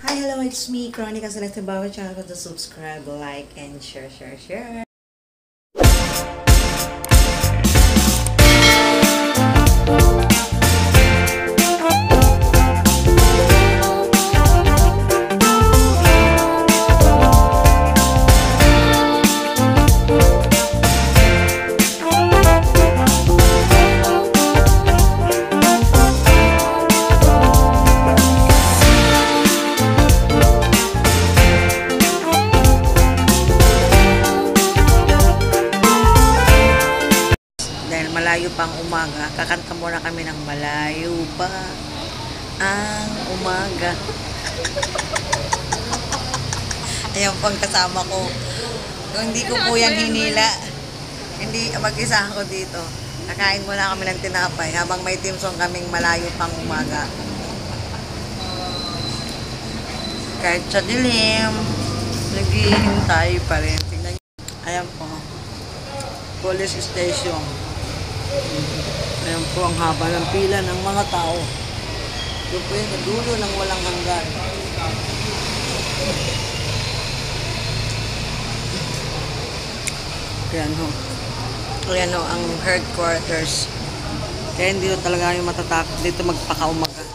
Hi, hello, it's me, Chronica Celeste. Bawat channel ko to subscribe, like, and share. Dahil malayo pang umaga, kakanta muna kami ng malayo pa ang umaga. Ayan po ang kasama ko. Kung hindi ko po yan hinila, hindi mag-isa ako dito. Kakain muna kami ng tinapay habang may team song kaming malayo pang umaga. Kahit sa dilim, naghihintay pa rin. Tingnan nyo. Ayan po. Police station. Ayan po ang haba ng pila ng mga tao. Ito po yung dulo ng walang hanggan. Ayan ho ang headquarters. Kaya hindi ho talaga yung matatakot dito magpakaumaga.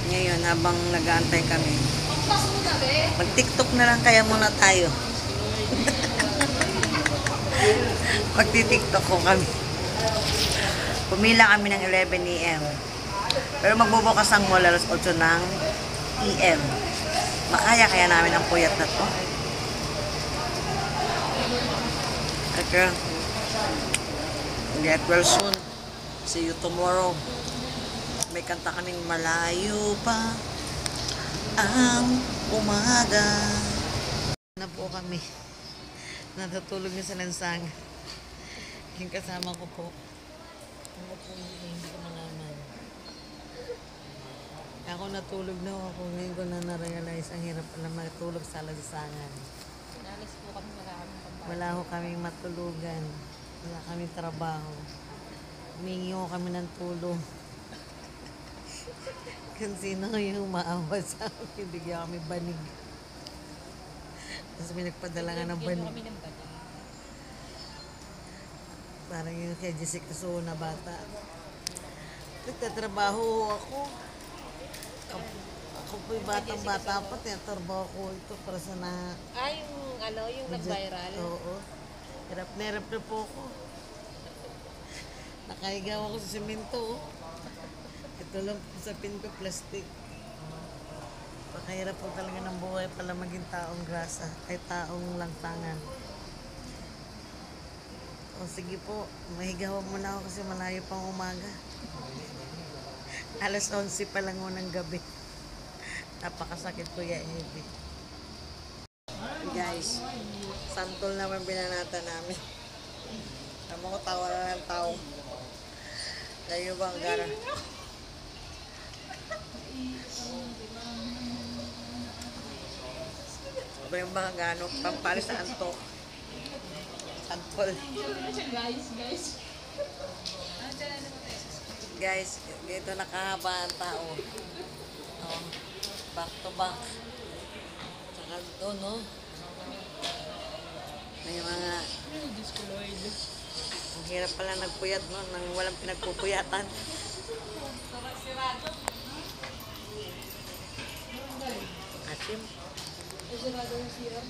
Ngayon habang nag-aantay kami, mag-TikTok na lang kaya muna tayo. Magti-TikTok ko kami. Pumila kami ng 11 AM. Pero magbubukas ang mall alas 8 ng PM. Makaya namin ang puyat na to. Okay. Get well soon. See you tomorrow. May kanta kaming malayo pa ang umaga. Na po kami. Natutulog na sa lansang. Yung kasama ko po. Ano po hindi ko malaman. Ako natulog na ako. Ngayon ko na na-realize ang hirap pala matulog sa lansangan. Inalis po kami, Wala ho kaming matulugan. Wala kaming trabaho. Humingi ho kami ng tulong. Kung sino yung umaawa sa amin, bigyan kami banig. Tapos may nagpadala nga ng banig. Parang yung kay Jessica Soho na bata. Nagtatrabaho ako. Ako po'y batang-bata pa. Tinatrabaho ko ito para sa na... yung nag-viral? Oo. Hirap na po ako. Nakahigaw ako sa simento. Ito lang sa pin ko, plastic. Pakahirap po talaga ng buhay pala maging taong grasa. Ay taong lantangan. O sige po, mahigaw muna ako kasi malayo pang umaga. Alas 11 pa lang ng gabi. Napakasakit po yan, Ebi. Guys, santol naman binanata namin. Tama ko, tawa na ng tao. Layo bang gara? Aba yung mga gano, pampalis sa antok. Santol. Guys, dito nakahaba ang tao. Oh, back to back. Tsaka doon, no? May mga... Ang hirap pala nagpuyat, no? Nang walang pinagpupuyatan. Asim. Sirado yung CR.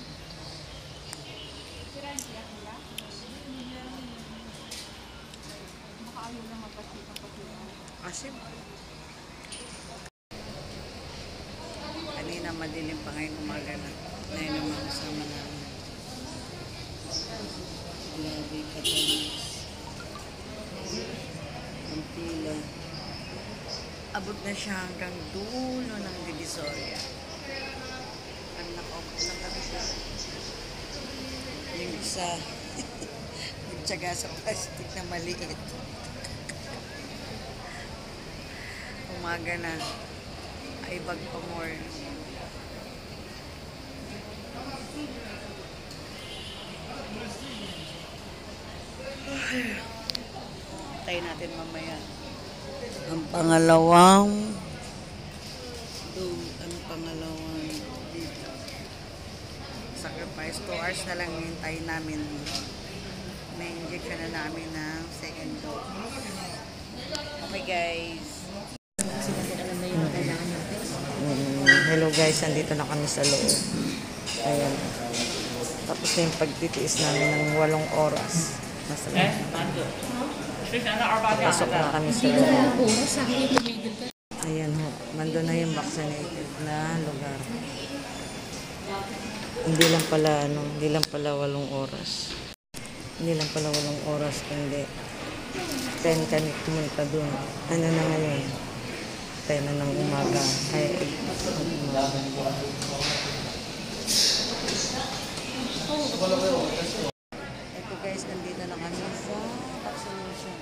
Sira yung CR nila? Baka ayaw na magpasipang-pasipan. Asim. Kanina madilim pa ngayon umaga na. Ngayon naman kasama namin. Grabe katalis. Ang pila. Abot na siya hanggang dulo ng Divisoria. Ang nakaupo lang kami siya. Yung isa, nagtsaga sa plastic na maliit. Umaga na. Ay bag pa more. Tayo natin mamaya. Ang pangalawang pangalawang dito. Sacrifice 2 hours na lang hintayin namin. May injection na namin ng second dose. Okay guys. Hello guys, andito na kami sa loob. Ayan. Tapos na yung pagtitiis namin ng 8 oras. Nasa loob. Pasok na kami sa loob. Ayan ho, nandun na yung vaccinated na lugar. Hindi lang pala 8 oras. Hindi lang pala 8 oras, kundi 10 kami pumunta dun. Ano na ngayon? 10 na ng umaga. Ay, umaga. Ito guys, nandito na kami sa vaccination.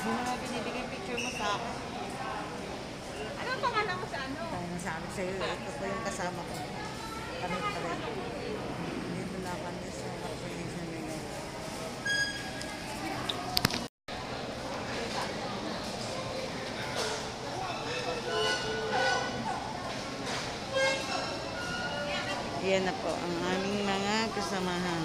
Hindi mo na binibigay picture mo sa akin. Ano ang pangalan mo sa ano? Kaya nasabi sa'yo, ito po yung kasama ko. Kami pa rin. Dito na kami sa vaccination ngayon. Yan na po ang aming mga kasamahan.